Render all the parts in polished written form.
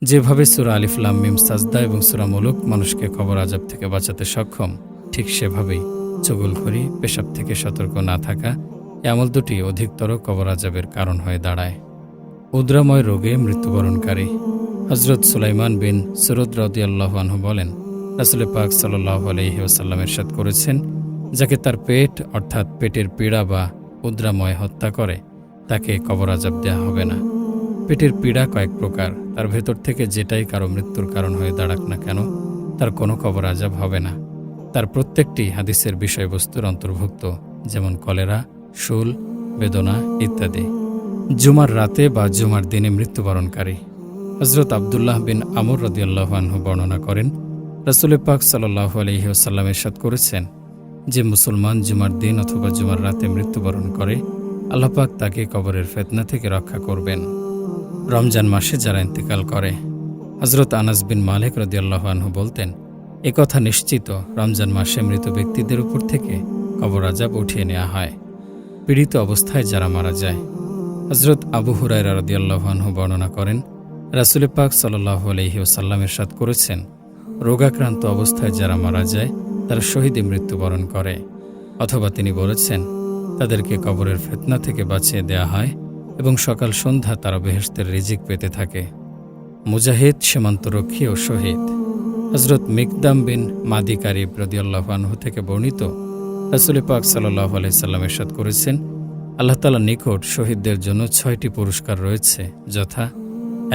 যেভাবে সূরা আলিফ লাম মিম সাজদা এবং সূরা মুলুক মানুষকে কবর আযাব থেকে বাঁচাতে সক্ষম, ঠিক সেভাবেই চুগলখড়ি, পেশাব থেকে সতর্ক না থাকা এ আমল দুটি অধিকতর কবর আযাবের কারণ হয়ে দাঁড়ায়। উদ্রাময় রোগে মৃত্যুবরণকারী। হযরত সুলাইমান বিন সুরদ রাদিয়াল্লাহু আনহু বলেন, রাসূল পাক সাল্লাল্লাহু আলাইহি ওয়াসাল্লাম ইরশাদ করেছেন, যাকে তার পেট অর্থাৎ পেটের পীড়া বা উদ্রাময় হত্যা করে তাকে কবর আযাব দেয়া হবে না। পেটের পীড়া কয়েক প্রকার, তার ভেতর থেকে যেটাই কারো মৃত্যুর কারণ হয়ে দাঁড়াক না কেন তার কোনো কবর আযাব হবে না। তার প্রত্যেকটি হাদিসের বিষয়বস্তুর অন্তর্ভুক্ত, যেমন কলেরা, শুল, বেদনা ইত্যাদি। জুমার রাতে বা জুমার দিনে মৃত্যুবরণকারী। হযরত আব্দুল্লাহ বিন আমর রাদিয়াল্লাহু আনহু বর্ণনা করেন, রাসূল পাক সাল্লাল্লাহু আলাইহি ওয়াসাল্লাম ইরশাদ করেছেন, যে মুসলমান জুমার দিন অথবা জুমার রাতে মৃত্যুবরণ করে আল্লাহ পাক তাকে কবরের ফিতনা থেকে রক্ষা করবেন। রমজান মাসে যারা ইন্তেকাল করে। হযরত আনাস বিন মালিক রাদিয়াল্লাহু আনহু বলতেন, একথা নিশ্চিত রমজান মাসে মৃত ব্যক্তিদের উপর থেকে কবর আযাব উঠিয়ে নেওয়া হয়। পীড়িত অবস্থায় যারা মারা যায়। হযরত আবু হুরায়রা রাদিয়াল্লাহু আনহু বর্ণনা করেন, রাসূল পাক সাল্লাল্লাহু আলাইহি ওয়াসাল্লাম ইরশাদ করেছেন, রোগাক্রান্ত অবস্থায় যারা মারা যায় তারা শহীদে মৃত্যুবরণ করে। অথবা তিনি বলেছেন, তাদেরকে কবরের ফিতনা থেকে বাঁচিয়ে দেয়া হয় এবং সকাল সন্ধ্যা তারা বেহেশতের রিজিক পেতে থাকে। মুজাহিদ, সীমান্তরক্ষী ও শহীদ। হযরত মিকদাম বিন মাদি কারিব রাদিয়াল্লাহু আনহু থেকে বর্ণিত, রাসূল পাক সাল্লাল্লাহু আলাইহি ওয়াসাল্লাম ইরশাদ করেছেন, আল্লাহ তাআলার নিকট শহীদদের জন্য ৬টি পুরস্কার রয়েছে, যথা: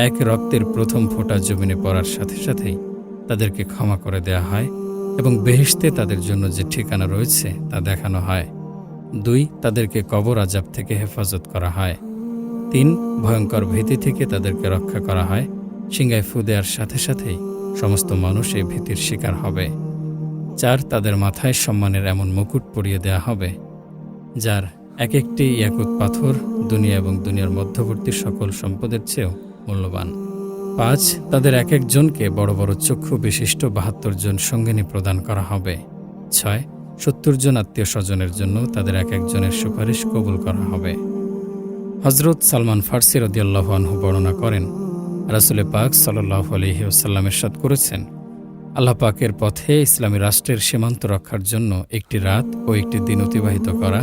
১. রক্তের প্রথম ফোঁটা জমিনে পড়ার সাথে সাথেই তাদেরকে ক্ষমা করে দেয়া হয় এবং বেহেশতে তাদের জন্য যে ঠিকানা রয়েছে তা দেখানো হয়। ২. তাদেরকে কবর আযাব থেকে হেফাজত করা হয়। ৩. ভয়ঙ্কর ভীতি থেকে তাদেরকে রক্ষা করা হয়। সিংহায় ফু দেওয়ার সাথে সাথেই সমস্ত মানুষ এই ভীতির শিকার হবে। ৪. তাদের মাথায় সম্মানের এমন মুকুট পরিয়ে দেয়া হবে, যার এক একটি ইয়াকুত পাথর দুনিয়া এবং দুনিয়ার মধ্যবর্তী সকল সম্পদের চেয়েও মূল্যবান। ৫. তাদের এক একজনকে বড় বড় চক্ষু বিশিষ্ট ৭২ জন সঙ্গিনী প্রদান করা হবে। ৬. ৭০ জন আত্মীয় স্বজনের জন্য তাদের এক একজনের সুপারিশ কবুল করা হবে। হযরত সালমান ফারসি রাদিয়াল্লাহু আনহু বর্ণনা করেন, রাসূল পাক সাল্লাল্লাহু আলাইহি ওয়াসাল্লাম ইরশাদ করেছেন, আল্লাহ পাকের পথে ইসলামী রাষ্ট্রের সীমান্ত রক্ষার জন্য একটি রাত ও একটি দিন অতিবাহিত করা,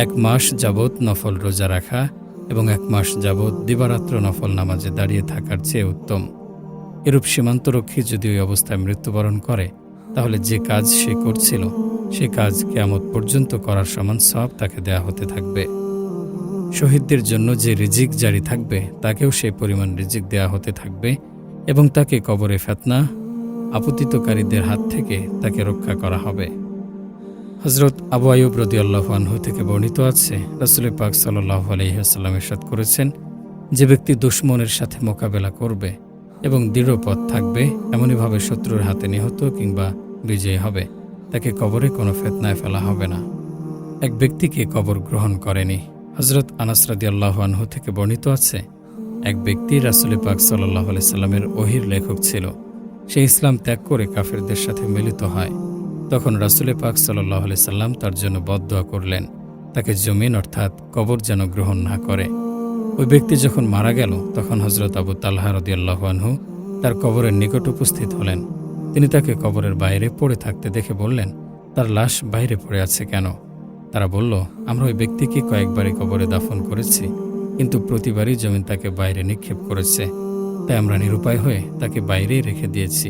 ১ মাস যাবৎ নফল রোজা রাখা এবং ১ মাস যাবৎ দিবারাত্র নফল নামাজে দাঁড়িয়ে থাকার চেয়ে উত্তম। এরূপ সীমান্তরক্ষী যদি ওই অবস্থায় মৃত্যুবরণ করে, তাহলে যে কাজ সে করছিল সে কাজ কিয়ামত পর্যন্ত করার সমান সওয়াব তাকে দেয়া হতে থাকবে। শহীদদের জন্য যে রিজিক জারি থাকবে তাকেও সেই পরিমাণ রিজিক দেয়া হতে থাকবে এবং তাকে কবরে ফিতনা আপতিতকারীদের হাত থেকে তাকে রক্ষা করা হবে। হযরত আবু আইয়ুব রাদিয়াল্লাহু আনহু থেকে বর্ণিত আছে, রাসূল পাক সাল্লাল্লাহু আলাইহি ওয়াসাল্লাম ইরশাদ করেছেন, যে ব্যক্তি দুশমনের সাথে মোকাবেলা করবে এবং দৃঢ়পথ থাকবে, এমনইভাবে শত্রুর হাতে নিহত কিংবা বিজয়ী হবে, তাকে কবরে কোনো ফিতনায় ফেলা হবে না। এক ব্যক্তিকে কবর গ্রহণ করেনি। হযরত আনাস রাদিয়াল্লাহু আনহু থেকে বর্ণিত আছে, এক ব্যক্তি রাসূল পাক সাল্লাল্লাহু আলাইহি সাল্লামের ওহীর লেখক ছিল। সে ইসলাম ত্যাগ করে কাফেরদের সাথে মিলিত হয়। তখন রাসূল পাক সাল্লাল্লাহু আলাইহি সাল্লাম তার জন্য বদদোয়া করলেন, তাকে জমিন অর্থাৎ কবর যেন গ্রহণ না করে। ওই ব্যক্তি যখন মারা গেল, তখন হযরত আবু তালহা রাদিয়াল্লাহু আনহু তার কবরের নিকট উপস্থিত হলেন। তিনি তাকে কবরের বাইরে পড়ে থাকতে দেখে বললেন, তার লাশ বাইরে পড়ে আছে কেন? তারা বলল, আমরা ওই ব্যক্তিকে কয়েকবারই কবরে দাফন করেছি, কিন্তু প্রতিবারই জমিন তাকে বাইরে নিক্ষেপ করেছে, তাই আমরা নিরুপায় হয়ে তাকে বাইরেই রেখে দিয়েছি।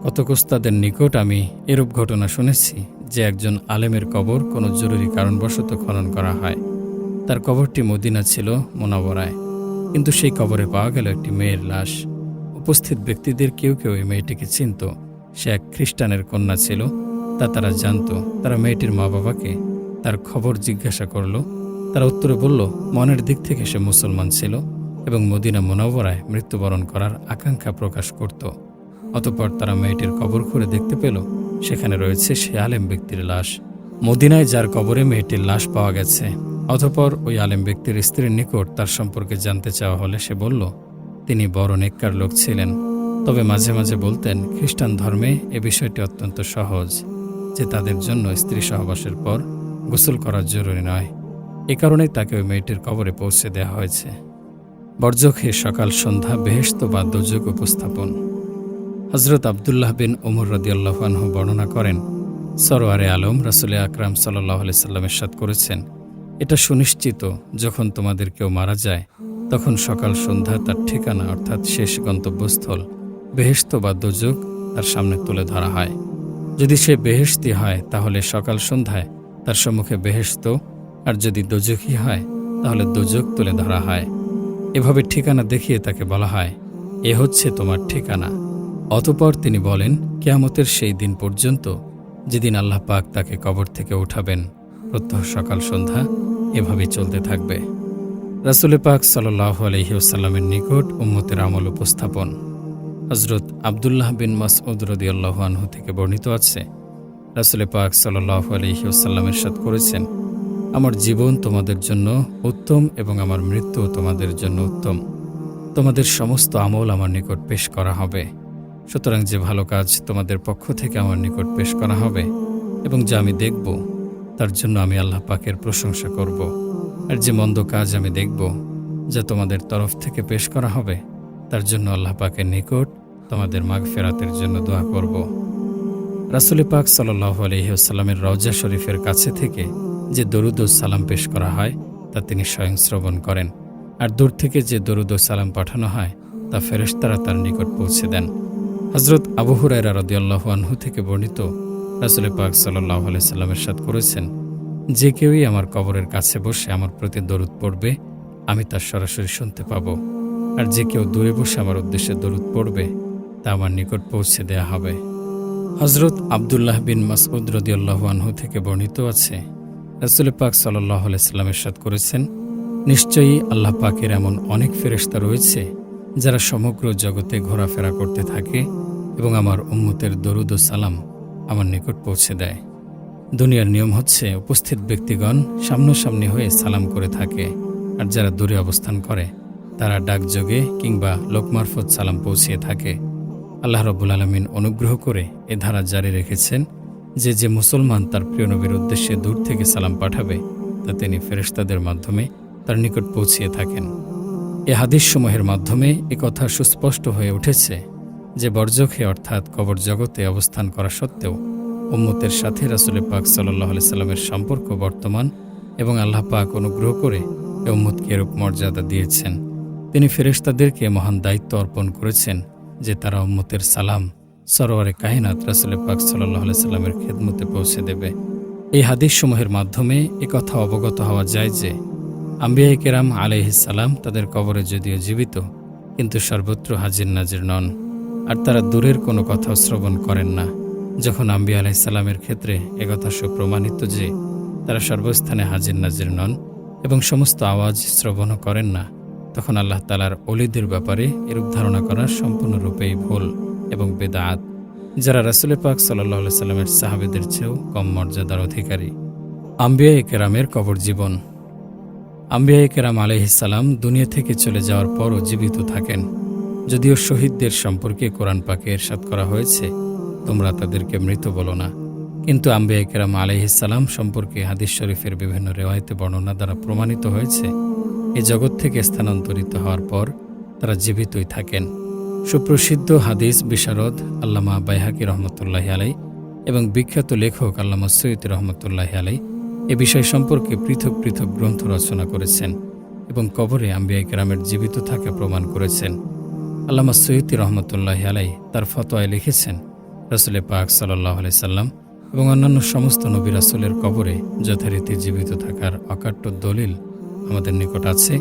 কতক ওস্তাদের নিকট আমি এরূপ ঘটনা শুনেছি যে একজন আলেমের কবর কোনো জরুরি কারণবশত খনন করা হয়। তার কবরটি মদিনা ছিল মুনাওয়ারায়, কিন্তু সেই কবরে পাওয়া গেল একটি মেয়ের লাশ। উপস্থিত ব্যক্তিদের কেউ কেউ এই মেয়েটিকে চিনত। সে এক খ্রিস্টানের কন্যা ছিল, তা তারা জানত। তারা মেয়েটির মা বাবাকে তার খবর জিজ্ঞাসা করল। তারা উত্তরে বলল, মনের দিক থেকে সে মুসলমান ছিল এবং মদিনা মুনাওয়ারায় মৃত্যুবরণ করার আকাঙ্ক্ষা প্রকাশ করত। অতঃপর তারা মেয়েটির কবর খুঁড়ে দেখতে পেল সেখানে রয়েছে সে আলেম ব্যক্তির লাশ। মদিনায় যার কবরে মেয়েটির লাশ পাওয়া গেছে। অতঃপর ওই আলেম ব্যক্তির স্ত্রীর নিকট তার সম্পর্কে জানতে চাওয়া হলে সে বলল, তিনি বড় নেককার লোক ছিলেন, তবে মাঝে মাঝে বলতেন খ্রিস্টান ধর্মে এ বিষয়টি অত্যন্ত সহজ যে তাদের জন্য স্ত্রী সহবাসের পর গোসল করা জরুরি নয়। এ কারণেই তাকে ওই মেয়েটির কবরে পৌঁছে দেওয়া হয়েছে। বর্জখে সকাল সন্ধ্যা বেহেশত বা দোজখ উপস্থাপন। হজরত আবদুল্লাহ বিন উমর রাদিয়াল্লাহু আনহু বর্ণনা করেন, সরওয়ারে আলম রাসূল আকরাম সাল্লাল্লাহু আলাইহি সাল্লাম ইরশাদ করেছেন, এটা সুনিশ্চিত যখন তোমাদের কেউ মারা যায় তখন সকাল সন্ধ্যা তার ঠিকানা অর্থাৎ শেষ গন্তব্যস্থল বেহেশত বা দোজখ তার সামনে তুলে ধরা হয়। যদি সে বেহেশতি হয় তাহলে সকাল সন্ধ্যায় তার সম্মুখে বেহেশত, আর যদি দোজখী হয় তাহলে দোজখ তুলে ধরা হয়। এভাবে ঠিকানা দেখিয়ে তাকে বলা হয়, এ হচ্ছে তোমার ঠিকানা। অতঃপর তিনি বলেন, কিয়ামতের সেই দিন পর্যন্ত যেদিন আল্লাহ পাক তাকে কবর থেকে উঠাবেন, প্রত্যহ সকাল সন্ধ্যা এভাবেই চলতে থাকবে। রাসূল পাক সাল্লাল্লাহু আলাইহি ওয়াসাল্লামের নিকট উম্মতের আমল উপস্থাপন। হযরত আব্দুল্লাহ বিন মাসউদ রাদিয়াল্লাহু আনহু থেকে বর্ণিত আছে, রাসূল পাক সাল্লাল্লাহু আলাইহি ওয়াসাল্লাম ইরশাদ করেছেন, আমার জীবন তোমাদের জন্য উত্তম এবং আমার মৃত্যু তোমাদের জন্য উত্তম। তোমাদের সমস্ত আমল আমার নিকট পেশ করা হবে। সুতরাং যে ভালো কাজ তোমাদের পক্ষ থেকে আমার নিকট পেশ করা হবে এবং যা আমি দেখব তার জন্য আমি আল্লাহ পাকের প্রশংসা করব, আর যে মন্দ কাজ আমি দেখব যা তোমাদের তরফ থেকে পেশ করা হবে তার জন্য আল্লাহ পাকের নিকট তোমাদের মাগফিরাতের জন্য দোয়া করব। রাসূল পাক সাল্লাল্লাহু আলাইহি ওয়াসাল্লামের রওজা শরীফের কাছে থেকে যে দরুদ ও সালাম পেশ করা হয় তা তিনি স্বয়ং শ্রবণ করেন, আর দূর থেকে যে দরুদ ও সালাম পাঠানো হয় তা ফেরেশতারা তার নিকট পৌঁছে দেন। হযরত আবু হুরায়রা রাদিয়াল্লাহু আনহু থেকে বর্ণিত, রাসূল পাক সাল্লাল্লাহু আলাইহি ওয়াসাল্লাম ইরশাদ করেছেন, যে কেউই আমার কবরের কাছে বসে আমার প্রতি দরুদ পড়বে আমি তার সরাসরি শুনতে পাব, আর যে কেউ দূরে বসে আমার উদ্দেশ্যে দরুদ পড়বে তা আমার নিকট পৌঁছে দেয়া হবে। হযরত আব্দুল্লাহ বিন মাসউদ রাদিয়াল্লাহু আনহু থেকে বর্ণিত আছে, রাসূল পাক সাল্লাল্লাহু আলাইহি ওয়াসাল্লাম ইরশাদ করেছেন, নিশ্চয়ই আল্লাহ পাকের এমন অনেক ফেরেশতা রয়েছে যারা সমগ্র জগতে ঘোরাফেরা করতে থাকে এবং আমার উম্মতের দরুদ ও সালাম আমার নিকট পৌঁছে দেয়। দুনিয়ার নিয়ম হচ্ছে উপস্থিত ব্যক্তিগণ সামনাসামনি হয়ে সালাম করে থাকে, আর যারা দূরে অবস্থান করে তারা ডাকযোগে কিংবা লোক মারফত সালাম পৌঁছিয়ে থাকে। আল্লাহ রাব্বুল আলামিন অনুগ্রহ করে এ ধারা জারি রেখেছেন যে যে মুসলমান তার প্রিয় নবীর উদ্দেশ্যে দূর থেকে সালাম পাঠাবে তা তিনি ফেরেশতাদের মাধ্যমে তার নিকট পৌঁছিয়ে থাকেন। এ হাদিসসমূহের মাধ্যমে একথা সুস্পষ্ট হয়ে উঠেছে যে বর্জখে অর্থাৎ কবর জগতে অবস্থান করা সত্ত্বেও উম্মতের সাথে রাসূল পাক সাল্লাল্লাহু আলাইহি সাল্লামের সম্পর্ক বর্তমান এবং আল্লাহ পাক অনুগ্রহ করে এ উম্মতকে এরূপ মর্যাদা দিয়েছেন। তিনি ফেরেশতাদেরকে মহান দায়িত্ব অর্পণ করেছেন যে তারা উম্মতের সালাম সরওয়ারে কায়নাত রাসূল পাক সাল্লাল্লাহু আলাইহি সাল্লামের খেদমতে পৌঁছে দেবে। এই হাদিসসমূহের মাধ্যমে একথা অবগত হওয়া যায় যে আম্বিয়ায়ে কেরাম আলাইহিস সালাম তাদের কবরে যদিও জীবিত কিন্তু সর্বত্র হাজির নাজির নন, আর তারা দূরের কোনো কথা শ্রবণ করেন না। যখন আম্বিয়া আলাইহিস সালামের ক্ষেত্রে একথা সুপ্রমাণিত যে তারা সর্বস্থানে হাজির নাজির নন এবং সমস্ত আওয়াজ শ্রবণও করেন না, তখন আল্লাহ তাআলার ওলিদের ব্যাপারে এরূপ ধারণা করা সম্পূর্ণরূপেই ভুল এবং বেদাত, যারা রাসূল পাক সাল্লাল্লাহু আলাইহি সাল্লামের সাহাবীদের চেয়েও কম মর্যাদার অধিকারী। আম্বিয়ায়ে কেরামের কবর জীবন। আম্বিয়ায়ে কেরাম আলাইহিস সালাম দুনিয়া থেকে চলে যাওয়ার পরও জীবিত থাকেন। যদিও শহীদদের সম্পর্কে কোরআন পাকে ইরশাদ করা হয়েছে, তোমরা তাদেরকে মৃত বলো না, কিন্তু আম্বিয়ায়ে কেরাম আলাইহিস সালাম সম্পর্কে হাদিস শরীফের বিভিন্ন রিওয়ায়াতে বর্ণনা দ্বারা প্রমাণিত হয়েছে এই জগৎ থেকে স্থানান্তরিত হওয়ার পর তারা জীবিতই থাকেন। সুপ্রসিদ্ধ হাদিস বিশারদ আল্লামা বাইহাকি রহমতুল্লাহি আলাইহি এবং বিখ্যাত লেখক আল্লামা সৈয়দী রহমতুল্লাহি আলাইহি এ বিষয় সম্পর্কে পৃথক পৃথক গ্রন্থ রচনা করেছেন এবং কবরে আম্বিয়ায়ে কেরামের জীবিত থাকা প্রমাণ করেছেন। আল্লামা সৈয়দী রহমতুল্লাহি আলাইহি তার ফতোয়ায় লিখেছেন, রাসূল পাক সাল্লাল্লাহু আলাইহি সাল্লাম এবং অন্যান্য সমস্ত নবী রাসূলের কবরে যথারীতি জীবিত থাকার অকাট্য দলিল আমাদের নিকট আছে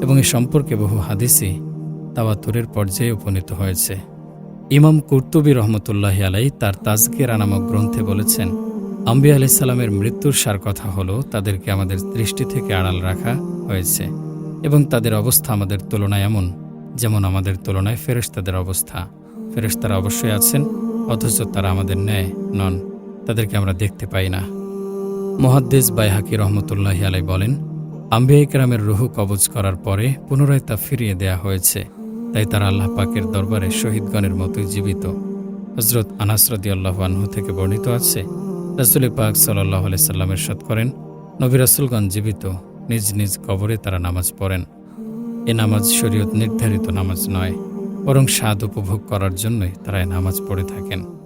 এবং এ সম্পর্কে বহু হাদিসই তাওয়াতুরের পর্যায়ে উপনীত হয়েছে। ইমাম কুরতুবী রহমতুল্লাহি আলাইহি তার তাজকিরা নামক গ্রন্থে বলেছেন, আম্বিয়া আলাইহিস সালামের মৃত্যুর সার কথা হলো তাদেরকে আমাদের দৃষ্টি থেকে আড়াল রাখা হয়েছে এবং তাদের অবস্থা আমাদের তুলনায় এমন যেমন আমাদের তুলনায় ফেরেশতাদের অবস্থা। ফেরেশতারা অবশ্যই আছেন, অথচ তারা আমাদের ন্যায় নন, তাদেরকে আমরা দেখতে পাই না। মুহাদ্দিস বাইহাকি রহমতুল্লাহি আলাইহি বলেন, আম্বিয়ায়ে কেরামের রূহ কবজ করার পরে পুনরায় তা ফিরিয়ে দেয়া হয়েছে, তাই তারা আল্লাহ পাকের দরবারে শহীদগণের মতোই জীবিত। হযরত আনাস রাদিয়াল্লাহু আনহু থেকে বর্ণিত আছে, রাসূল পাক সাল্লাল্লাহু আলাইহি সাল্লাম ইরশাদ করেন, নবী রাসূলগণ জীবিত, নিজ নিজ কবরে তারা নামাজ পড়েন। এ নামাজ শরীয়ত নির্ধারিত নামাজ নয়, বরং স্বাদ উপভোগ করার জন্যই তারা এ নামাজ পড়ে থাকেন।